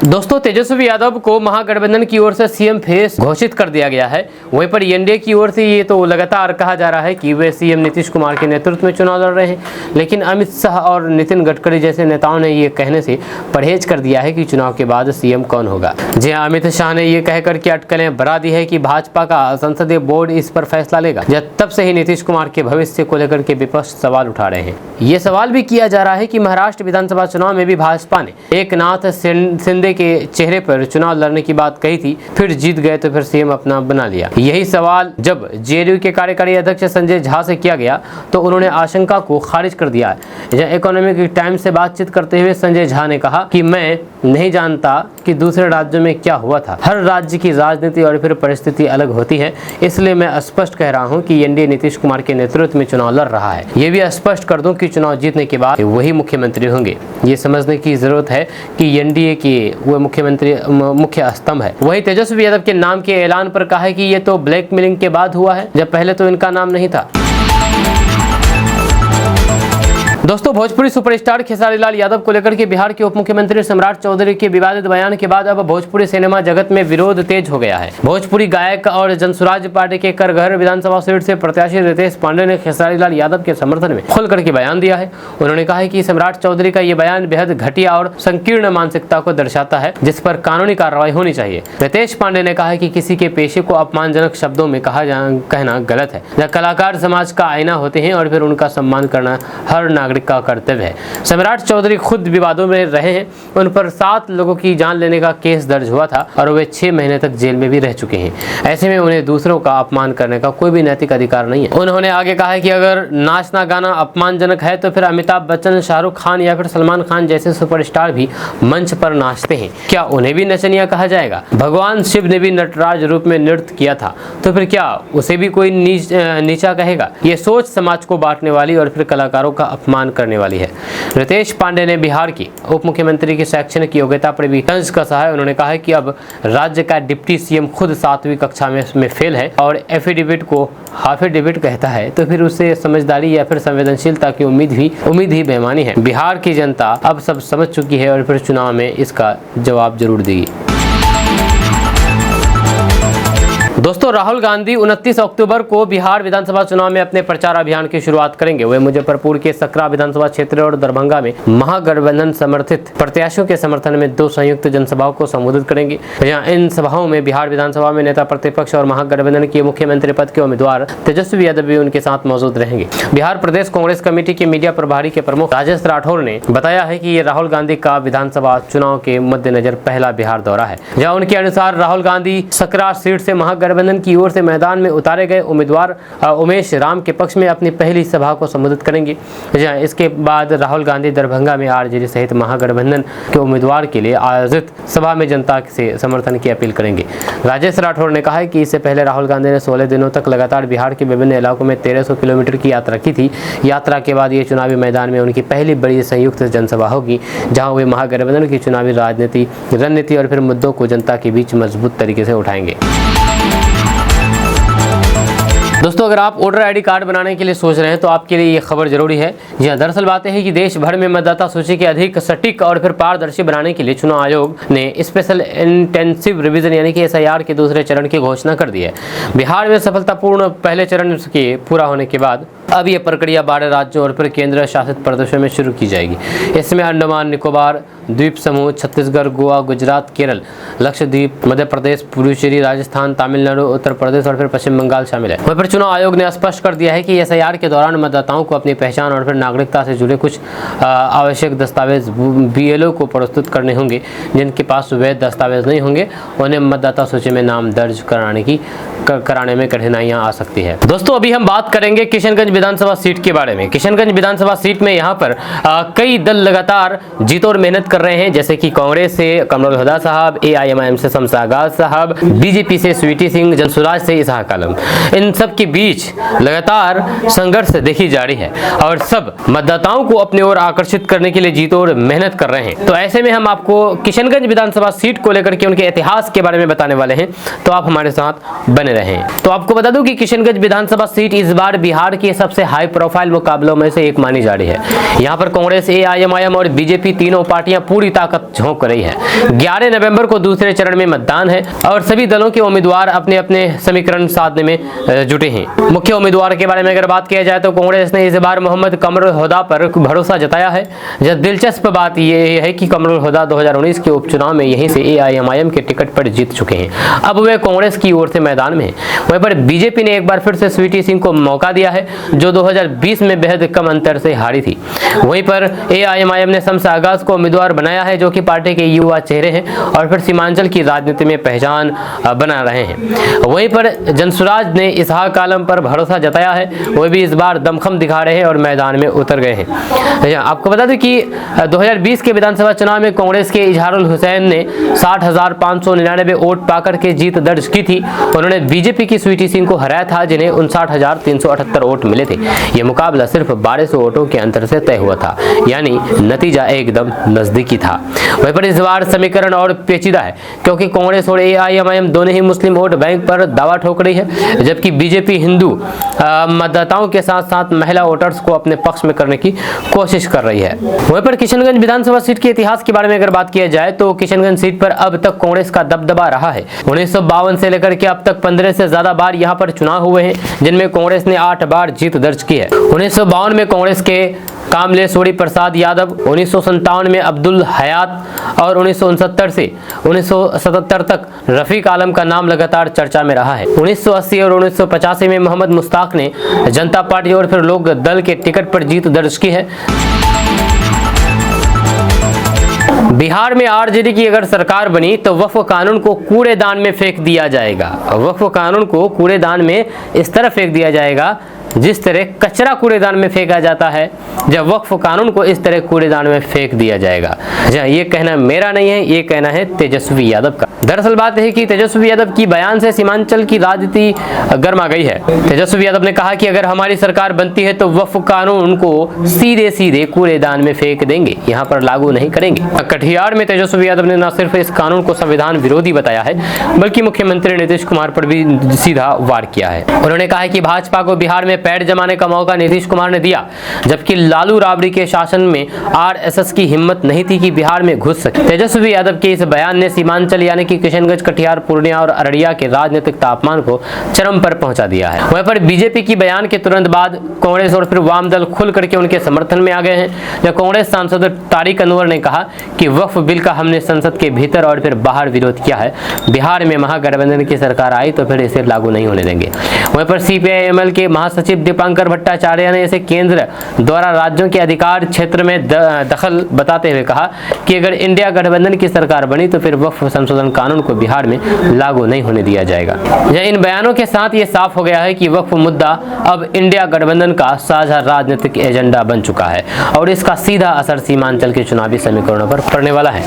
दोस्तों, तेजस्वी यादव को महागठबंधन की ओर से सीएम फेस घोषित कर दिया गया है। वहीं पर एनडीए की ओर से ये तो लगातार कहा जा रहा है कि वे सीएम नीतीश कुमार के नेतृत्व में चुनाव लड़ रहे हैं। लेकिन अमित शाह और नितिन गडकरी जैसे नेताओं ने ये कहने से परहेज कर दिया है कि चुनाव के बाद सीएम कौन होगा। जी हाँ, अमित शाह ने ये कहकर के अटकलें बढ़ा दी है कि भाजपा का संसदीय बोर्ड इस पर फैसला लेगा। तब से ही नीतीश कुमार के भविष्य को लेकर के विपक्ष सवाल उठा रहे हैं। ये सवाल भी किया जा रहा है कि महाराष्ट्र विधानसभा चुनाव में भी भाजपा ने एकनाथ शिंदे के चेहरे पर चुनाव लड़ने की बात कही थी, फिर जीत गए तो फिर सीएम अपना बना लिया। यही सवाल जब जेडीयू के कार्यकारी अध्यक्ष संजय झा से किया गया तो उन्होंने आशंका को खारिज कर दिया है। इकोनॉमिक टाइम्स से बातचीत करते हुए संजय झा ने कहा कि मैं नहीं जानता कि दूसरे राज्यों में क्या हुआ था। हर राज्य की राजनीति और फिर परिस्थिति अलग होती है, इसलिए मैं स्पष्ट कह रहा हूं कि एनडीए नीतीश कुमार के नेतृत्व में चुनाव लड़ रहा है। ये भी स्पष्ट कर दूं कि चुनाव जीतने के बाद वही मुख्यमंत्री होंगे। ये समझने की जरूरत है कि एनडीए के वो मुख्यमंत्री मुख्य स्तंभ है। वही तेजस्वी यादव के नाम के ऐलान पर कहा है कि ये तो ब्लैकमेलिंग के बाद हुआ है, जब पहले तो इनका नाम नहीं था। दोस्तों, भोजपुरी सुपरस्टार खेसारी लाल यादव को लेकर के बिहार के उप मुख्यमंत्री सम्राट चौधरी के विवादित बयान के बाद अब भोजपुरी सिनेमा जगत में विरोध तेज हो गया है। भोजपुरी गायक और जनसुराज पार्टी के करगहर विधानसभा सीट से प्रत्याशी रितेश पांडे ने खेसारी लाल यादव के समर्थन में खुल करके बयान दिया है। उन्होंने कहा है कि सम्राट चौधरी का ये बयान बेहद घटिया और संकीर्ण मानसिकता को दर्शाता है, जिस पर कानूनी कार्रवाई होनी चाहिए। रितेश पांडे ने कहा है कि किसी के पेशे को अपमानजनक शब्दों में कहना गलत है। कलाकार समाज का आईना होते हैं और फिर उनका सम्मान करना हर नागरिक का कर्तव्य है। सम्राट चौधरी खुद विवादों में रहे हैं। उन पर 7 लोगों की जान लेने का केस दर्ज हुआ था और वे 6 महीने तक जेल में भी रह चुके हैं। ऐसे में उन्हें दूसरों का अपमान करने का कोई भी नैतिक अधिकार नहीं है। उन्होंने आगे कहा है कि अगर नाचना गाना अपमानजनक है तो फिर अमिताभ बच्चन, शाहरुख खान या फिर सलमान खान जैसे सुपरस्टार भी मंच पर नाचते हैं, क्या उन्हें भी नचनिया कहा जाएगा? भगवान शिव ने भी नटराज रूप में नृत्य किया था, तो फिर क्या उसे भी कोई नीचा कहेगा? ये सोच समाज को बांटने वाली और फिर कलाकारों का अपमान करने वाली है। रितेश पांडे ने बिहार की उप मुख्यमंत्री की शैक्षणिक योग्यता पर भी तंज कसा है। उन्होंने कहा है कि अब राज्य का डिप्टी सीएम खुद 7वीं कक्षा में फेल है और एफिडेविट को हाफिडेविट कहता है, तो फिर उससे समझदारी या फिर संवेदनशीलता की उम्मीद ही बेईमानी है। बिहार की जनता अब सब समझ चुकी है और फिर चुनाव में इसका जवाब जरूर देगी। दोस्तों, राहुल गांधी 29 अक्टूबर को बिहार विधानसभा चुनाव में अपने प्रचार अभियान की शुरुआत करेंगे। वे मुजफ्फरपुर के सकरा विधानसभा क्षेत्र और दरभंगा में महागठबंधन समर्थित प्रत्याशियों के समर्थन में 2 संयुक्त जनसभाओं को संबोधित करेंगे। इन सभाओं में बिहार विधानसभा में नेता प्रतिपक्ष और महागठबंधन के मुख्यमंत्री पद के उम्मीदवार तेजस्वी यादव भी उनके साथ मौजूद रहेंगे। बिहार प्रदेश कांग्रेस कमेटी के मीडिया प्रभारी के प्रमुख राजेश राठौर ने बताया है कि ये राहुल गांधी का विधानसभा चुनाव के मद्देनजर पहला बिहार दौरा है। जहाँ उनके अनुसार राहुल गांधी सकरा सीट से महागठबंधन महागठबंधन की ओर से मैदान में उतारे गए उम्मीदवार उमेश राम के पक्ष में अपनी पहली सभा को संबोधित करेंगे। इसके बाद राहुल गांधी दरभंगा में आरजेडी सहित महागठबंधन के उम्मीदवार के लिए आयोजित सभा में जनता से समर्थन की अपील करेंगे। राजेश राठौर ने कहा है कि इससे पहले राहुल गांधी ने 16 दिनों तक लगातार बिहार के विभिन्न इलाकों में 1300 किलोमीटर की यात्रा की थी। यात्रा के बाद ये चुनावी मैदान में उनकी पहली बड़ी संयुक्त जनसभा होगी, जहां वे महागठबंधन की चुनावी रणनीति और फिर मुद्दों को जनता के बीच मजबूत तरीके से उठाएंगे। दोस्तों, अगर आप वोटर आईडी कार्ड बनाने के लिए सोच रहे हैं तो आपके लिए ये खबर जरूरी है। जी हाँ, दरअसल बातें हैं कि देश भर में मतदाता सूची के अधिक सटीक और फिर पारदर्शी बनाने के लिए चुनाव आयोग ने स्पेशल इंटेंसिव रिवीजन यानी कि SIR के दूसरे चरण की घोषणा कर दी है। बिहार में सफलतापूर्ण पहले चरण के पूरा होने के बाद अब ये प्रक्रिया 12 राज्यों और फिर केंद्र शासित प्रदेशों में शुरू की जाएगी। इसमें अंडमान निकोबार द्वीप समूह, छत्तीसगढ़, गोवा, गुजरात, केरल, लक्षद्वीप, मध्य प्रदेश, पुडुचेरी, राजस्थान, तमिलनाडु, उत्तर प्रदेश और फिर पश्चिम बंगाल शामिल है। वहीं पर चुनाव आयोग ने स्पष्ट कर दिया है कि SIR के दौरान मतदाताओं को अपनी पहचान और फिर नागरिकता से जुड़े कुछ आवश्यक दस्तावेज BLO को प्रस्तुत करने होंगे। जिनके पास वैध दस्तावेज नहीं होंगे उन्हें मतदाता सूची में नाम दर्ज कराने में कठिनाइयां आ सकती है। दोस्तों, अभी हम बात करेंगे किशनगंज विधानसभा सीट के बारे में। किशनगंज विधानसभा सीट में यहाँ पर कई दल लगातार जीत और मेहनत कर रहे हैं, जैसे कि कांग्रेस से कमरुल हुदा साहब, AIMIM से शम्स आगाज साहब, BJP से स्वीटी सिंह, जनसुराज से इसहाक आलम। इन सब के बीच लगातार संघर्ष देखी जा रही है और सब मतदाताओं को अपने ओर आकर्षित करने के लिए जीत और मेहनत कर रहे हैं। तो ऐसे में हम आपको किशनगंज विधानसभा सीट को लेकर के उनके इतिहास के बारे में बताने वाले हैं, तो आप हमारे साथ बने रहें। तो आपको बता दूं कि किशनगंज विधानसभा सीट इस बार बिहार के सबसे हाई प्रोफाइल मुकाबलों में से एक मानी जा रही है। यहाँ पर कांग्रेस, AIMIM और BJP तीनों पार्टियां पूरी ताकत झोंक रही है। 11 नवंबर को दूसरे चरण में मतदान है और सभी दलों के उम्मीदवार अपने अपने समीकरण साधने में जुटे हैं। मुख्य उम्मीदवार के बारे में अगर बात किया जाए तो कांग्रेस ने इस बार मोहम्मद कमरुल हुदा पर भरोसा जताया है। दिलचस्प बात यह है कि कमरुल हुदा 2019 के उपचुनाव में यहीं से AIMIM के टिकट पर जीत चुके हैं। अब वे कांग्रेस की ओर से मैदान में हैं। वहीं पर BJP ने एक बार फिर से स्वीटी सिंह को मौका दिया है, जो 2020 में बेहद कम अंतर से हारी थी। वहीं पर AIMIM ने शम्स आगाज को उम्मीदवार बनाया है, जो कि पार्टी के युवा चेहरे हैं और फिर सीमांचल की राजनीति में पहचान बना रहे हैं। वहीं पर जनसुराज ने इसहाक आलम पर भरोसा जताया है, वो भी इस बार दमखम दिखा रहे हैं और मैदान में उतर गए हैं। आपको बता दें कि 2020 के विधानसभा चुनाव में कांग्रेस के इजहारुल हुसैन ने 60,599 वोट पाकर के जीत दर्ज की थी। उन्होंने BJP की स्वीटी सिंह को हराया था, जिन्हें 59,378 वोट मिले थे। यह मुकाबला सिर्फ 1200 वोटों के अंतर से तय हुआ था, यानी नतीजा एकदम नजदीकी था। वहीं पर इस बार समीकरण और पेचीदा है, क्योंकि कांग्रेस और AIMIM दोनों ही मुस्लिम वोट बैंक पर दावा ठोक रही है, जबकि BJP हिंदू मतदाताओं के साथ साथ महिला वोटर्स को अपने पक्ष में करने की कोशिश कर रही है। वहीं पर किशनगंज विधानसभा सीट के इतिहास के बारे में अगर बात किया जाए तो किशनगंज सीट पर अब तक कांग्रेस का दबदबा रहा है। 1952 से लेकर के अब तक 15 से ज्यादा बार यहां पर चुनाव हुए हैं, जिनमें कांग्रेस ने 8 बार जीत दर्ज की है। 1952 में कांग्रेस के कामलेश्वरी प्रसाद यादव, 1957 में अब्दुल हयात और 1969 से 1977 तक रफीक आलम का नाम लगातार चर्चा में रहा है। 1980 और 1985 में मोहम्मद मुश्ताक ने जनता पार्टी और फिर लोक दल के टिकट पर जीत दर्ज की है। बिहार में आरजेडी की अगर सरकार बनी तो वक्फ कानून को कूड़ेदान में फेंक दिया जाएगा। वक्फ कानून को कूड़ेदान में इस तरह फेंक दिया जाएगा जिस तरह कचरा कूड़ेदान में फेंका जाता है, जब वक्फ कानून को इस तरह कूड़ेदान में फेंक दिया जाएगा। ये कहना मेरा नहीं है, ये कहना है तेजस्वी यादव का। दरअसल बात है कि तेजस्वी यादव की बयान से सीमांचल की राजनीति गर्मा गई है। तेजस्वी यादव ने कहा कि अगर हमारी सरकार बनती है तो वक्फ कानून को सीधे सीधे कूड़ेदान में फेंक देंगे, यहाँ पर लागू नहीं करेंगे। कटिहार में तेजस्वी यादव ने न सिर्फ इस कानून को संविधान विरोधी बताया है, बल्कि मुख्यमंत्री नीतीश कुमार पर भी सीधा वार किया है। उन्होंने कहा कि भाजपा को बिहार में पैर जमाने का मौका नीतीश कुमार ने दिया, जबकि लालू राबड़ी के शासन में RSS की हिम्मत नहीं थी कि बिहार में घुस सके। तेजस्वी यादव के इस बयान ने सीमांचल यानी कि किशनगंज, कटिहार, पूर्णिया और अररिया के राजनीतिक तापमान को चरम पर पहुंचा दिया है। वहीं पर BJP की बयान के तुरंत बाद कांग्रेस और फिर वाम दल खुल करके उनके समर्थन में आ गए हैं। जब कांग्रेस सांसद तारिक अनवर ने कहा कि वक्फ बिल का हमने संसद के भीतर और फिर बाहर विरोध किया है, बिहार में महागठबंधन की सरकार आई तो फिर इसे लागू नहीं होने देंगे। वहीं पर CPI-ML के महासचिव सचिव दीपांकर भट्टाचार्य ने इसे केंद्र द्वारा राज्यों के अधिकार क्षेत्र में दखल बताते हुए कहा कि अगर इंडिया गठबंधन की सरकार बनी तो फिर वक्फ संशोधन कानून को बिहार में लागू नहीं होने दिया जाएगा। इन बयानों के साथ ये साफ हो गया है कि वक्फ मुद्दा अब इंडिया गठबंधन का साझा राजनीतिक एजेंडा बन चुका है और इसका सीधा असर सीमांचल के चुनावी समीकरणों पर पड़ने वाला है।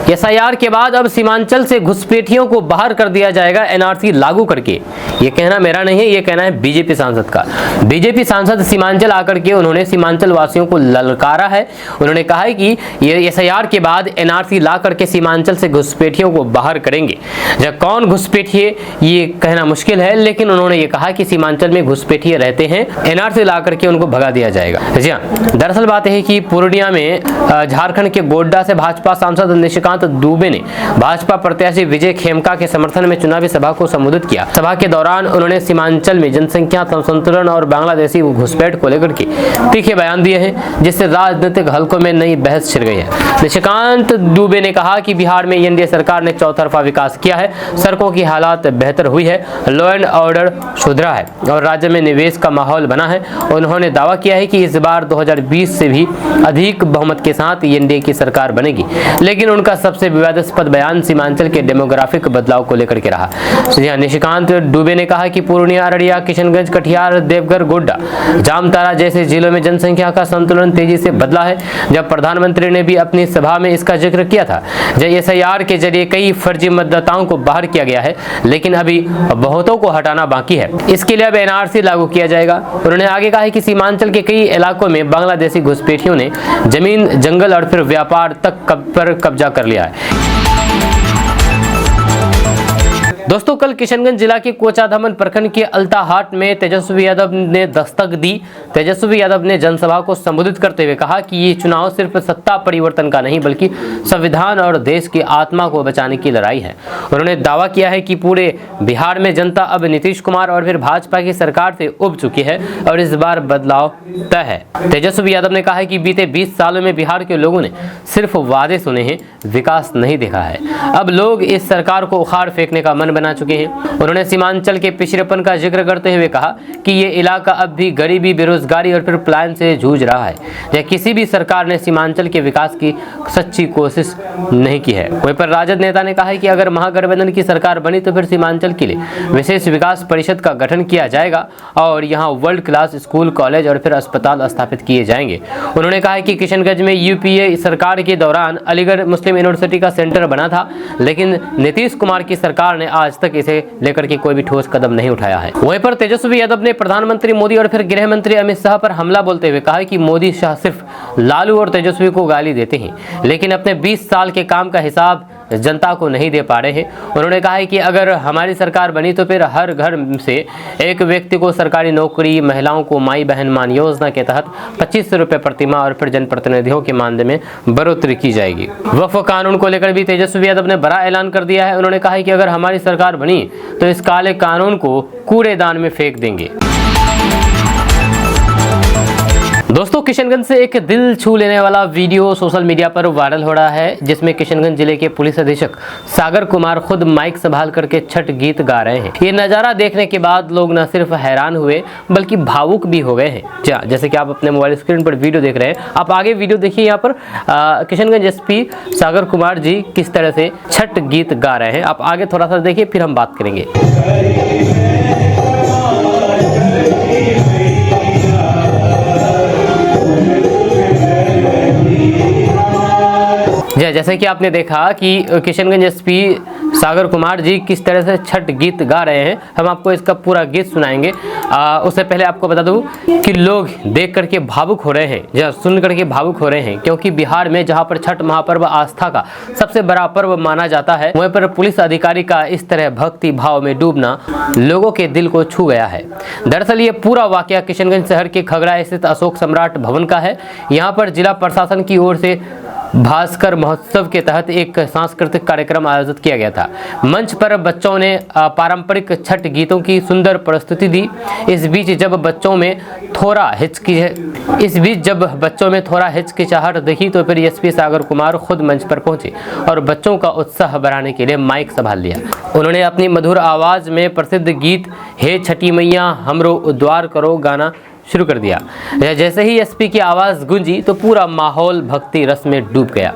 एसआईआर के बाद अब सीमांचल से घुसपैठियों को बाहर कर दिया जाएगा एनआरसी लागू करके। ये कहना मेरा नहीं है, ये कहना है बीजेपी सांसद का। बीजेपी सांसद सीमांचल आकर के उन्होंने सीमांचल वासियों को ललकारा है। उन्होंने कहा है कि ये एसआईआर के बाद एनआरसी ला करके सीमांचल से घुसपैठियों को बाहर करेंगे। जब कौन घुसपैठिए ये कहना मुश्किल है, लेकिन उन्होंने ये कहा कि सीमांचल में घुसपैठिए रहते हैं, एनआरसी ला करके उनको भगा दिया जाएगा। जी हाँ, दरअसल बात है कि पूर्णिया में झारखंड के गोड्डा से भाजपा सांसद निशिकांत दुबे ने भाजपा प्रत्याशी विजय खेमका के समर्थन में चुनावी सभा को संबोधित किया। सभा के दौरान उन्होंने सीमांचल में जनसंख्या संतुलन और बांग्लादेशी घुसपैठ को लेकर के तीखे बयान दिए हैं, जिससे राजनीतिक हलकों में नई बहस छिड़ गई है। निशिकांत दुबे ने कहा कि बिहार में एनडीए सरकार ने चौतरफा विकास किया है, सड़कों की हालात बेहतर हुई है, लॉ एंड ऑर्डर सुधरा है और राज्य में निवेश का माहौल बना है। उन्होंने दावा किया है कि इस बार 2020 से भी अधिक बहुमत के साथ एनडीए की सरकार बनेगी, लेकिन उनका सबसे विवादास्पद बयान सीमांचल के डेमोग्राफिक बदलाव को लेकर के रहा। निशिकांत दुबे ने कहा कि पूर्णिया, अररिया, किशनगंज, कटिहार, देवघर, गोड्डा, जामताड़ा जैसे जिलों में जनसंख्या का संतुलन तेजी से बदला है। जब प्रधानमंत्री ने भी अपनी सभा में इसका जिक्र किया था। जब एसआईआर के जरिए कई फर्जी मतदाताओं को बाहर किया गया है, लेकिन अभी बहुतों को हटाना बाकी है। इसके लिए अब एनआरसी लागू किया जाएगा। उन्होंने आगे कहा कि सीमांचल के कई इलाकों में बांग्लादेशी घुसपैठियों ने जमीन, जंगल और फिर व्यापार तक पर कब्जा कर लिया है। दोस्तों, कल किशनगंज जिला के कोचाधामन प्रखंड के अल्ताहाट में तेजस्वी यादव ने दस्तक दी। तेजस्वी यादव ने जनसभा को संबोधित करते हुए कहा कि ये चुनाव सिर्फ सत्ता परिवर्तन का नहीं बल्कि संविधान और देश की आत्मा को बचाने की लड़ाई है। उन्होंने दावा किया है कि पूरे बिहार में जनता अब नीतीश कुमार और फिर भाजपा की सरकार से उब चुकी है और इस बार बदलाव तय है। तेजस्वी यादव ने कहा है कि बीते 20 सालों में बिहार के लोगों ने सिर्फ वादे सुने हैं, विकास नहीं देखा है। अब लोग इस सरकार को उखाड़ फेंकने का मन बना चुके हैं। उन्होंने सीमांचल के पिछड़ेपन का जिक्र करते हुए कहा कि ये इलाका अब भी गरीबी, बेरोजगारी और फिर पलायन से जूझ रहा है। यह किसी भी सरकार ने सीमांचल के विकास की सच्ची कोशिश नहीं की है। वहीं पर राजद नेता ने कहा है कि अगर महागठबंधन की सरकार बनी तो फिर सीमांचल के लिए विशेष विकास परिषद का गठन किया जाएगा और यहाँ वर्ल्ड क्लास स्कूल, कॉलेज और फिर अस्पताल स्थापित किए जाएंगे। उन्होंने कहा है कि किशनगंज में यूपीए सरकार के दौरान अलीगढ़ मुस्लिम यूनिवर्सिटी का सेंटर बना था, लेकिन नीतीश कुमार की सरकार ने आज तक इसे लेकर के कोई भी ठोस कदम नहीं उठाया है। वहीं पर तेजस्वी यादव ने प्रधानमंत्री मोदी और फिर गृह मंत्री अमित शाह पर हमला बोलते हुए कहा कि मोदी शाह सिर्फ लालू और तेजस्वी को गाली देते हैं, लेकिन अपने 20 साल के काम का हिसाब जनता को नहीं दे पा रहे हैं। उन्होंने कहा है कि अगर हमारी सरकार बनी तो फिर हर घर से एक व्यक्ति को सरकारी नौकरी, महिलाओं को माई बहन मान योजना के तहत 2500 रुपए प्रतिमाह और फिर जनप्रतिनिधियों के मानदेय में बढ़ोतरी की जाएगी। वक्फ कानून को लेकर भी तेजस्वी यादव ने बड़ा ऐलान कर दिया है। उन्होंने कहा है कि अगर हमारी सरकार बनी तो इस काले कानून को कूड़ेदान में फेंक देंगे। दोस्तों, किशनगंज से एक दिल छू लेने वाला वीडियो सोशल मीडिया पर वायरल हो रहा है, जिसमें किशनगंज जिले के पुलिस अधीक्षक सागर कुमार खुद माइक संभाल करके छठ गीत गा रहे हैं। ये नज़ारा देखने के बाद लोग न सिर्फ हैरान हुए बल्कि भावुक भी हो गए हैं। जैसे कि आप अपने मोबाइल स्क्रीन पर वीडियो देख रहे हैं, आप आगे वीडियो देखिए। यहाँ पर किशनगंज एसपी सागर कुमार जी किस तरह से छठ गीत गा रहे हैं, आप आगे थोड़ा सा देखिए, फिर हम बात करेंगे। जैसे कि आपने देखा कि किशनगंज एसपी सागर कुमार जी किस तरह से छठ गीत गा रहे हैं, हम आपको इसका पूरा गीत सुनाएंगे। उससे पहले आपको बता दूं कि लोग देख करके भावुक हो रहे हैं, या सुन करके भावुक हो रहे हैं, क्योंकि बिहार में जहां पर छठ महापर्व आस्था का सबसे बड़ा पर्व माना जाता है, वहीं पर पुलिस अधिकारी का इस तरह भक्ति भाव में डूबना लोगों के दिल को छू गया है। दरअसल ये पूरा वाकया किशनगंज शहर के खगड़ा स्थित अशोक सम्राट भवन का है। यहाँ पर जिला प्रशासन की ओर से भास्कर महोत्सव के तहत एक सांस्कृतिक कार्यक्रम आयोजित किया गया था। मंच पर बच्चों ने पारंपरिक छठ गीतों की सुंदर प्रस्तुति दी। इस बीच जब बच्चों में थोड़ा हिचकिचाहट दिखी तो फिर एसपी सागर कुमार खुद मंच पर पहुंचे और बच्चों का उत्साह बढ़ाने के लिए माइक संभाल लिया। उन्होंने अपनी मधुर आवाज में प्रसिद्ध गीत हे छठी मैया हमरो उद्धार करो गाना शुरू कर दिया। जैसे ही एसपी की आवाज़ गूंजी तो पूरा माहौल भक्ति रस में डूब गया।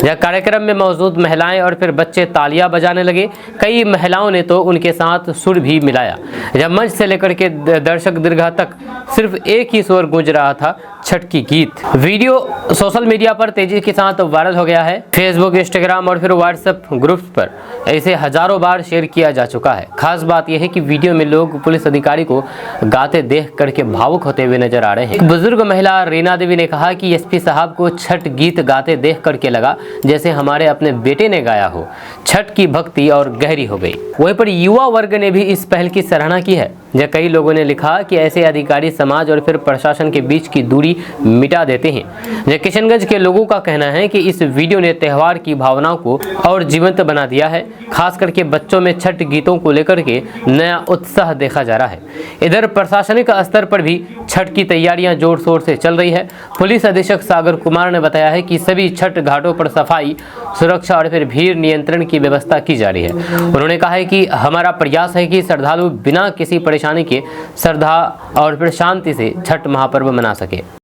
यह कार्यक्रम में मौजूद महिलाएं और फिर बच्चे तालियां बजाने लगे। कई महिलाओं ने तो उनके साथ सुर भी मिलाया। जब मंच से लेकर के दर्शक दीर्घा तक सिर्फ एक ही स्वर गूंज रहा था, छठ की गीत। वीडियो सोशल मीडिया पर तेजी के साथ वायरल हो गया है। फेसबुक, इंस्टाग्राम और फिर व्हाट्सएप ग्रुप्स पर ऐसे हजारों बार शेयर किया जा चुका है। खास बात यह है कि वीडियो में लोग पुलिस अधिकारी को गाते देख करके भावुक होते हुए नजर आ रहे हैं। एक बुजुर्ग महिला रीना देवी ने कहा कि एसपी साहब को छठ गीत गाते देख करके लगा जैसे हमारे अपने बेटे ने गाया हो। छठ की भक्ति और गहरी हो गई। वहीं पर युवा वर्ग ने भी इस पहल की सराहना की है। कई लोगों ने लिखा कि ऐसे अधिकारी समाज और फिर प्रशासन के बीच की दूरी मिटा देते हैं। किशनगंज के लोगों का कहना है कि इस वीडियो ने त्यौहार की भावनाओं को और जीवंत बना दिया है। खास करके बच्चों में छठ गीतों को लेकर के नया उत्साह देखा जा रहा है। इधर प्रशासनिक स्तर पर भी छठ की तैयारियां जोर शोर से चल रही है। पुलिस अधीक्षक सागर कुमार ने बताया है कि सभी छठ घाटों पर सफाई, सुरक्षा और फिर भीड़ नियंत्रण की व्यवस्था की जा रही है। उन्होंने कहा है कि हमारा प्रयास है कि श्रद्धालु बिना किसी परेशानी के श्रद्धा और फिर शांति से छठ महापर्व मना सके।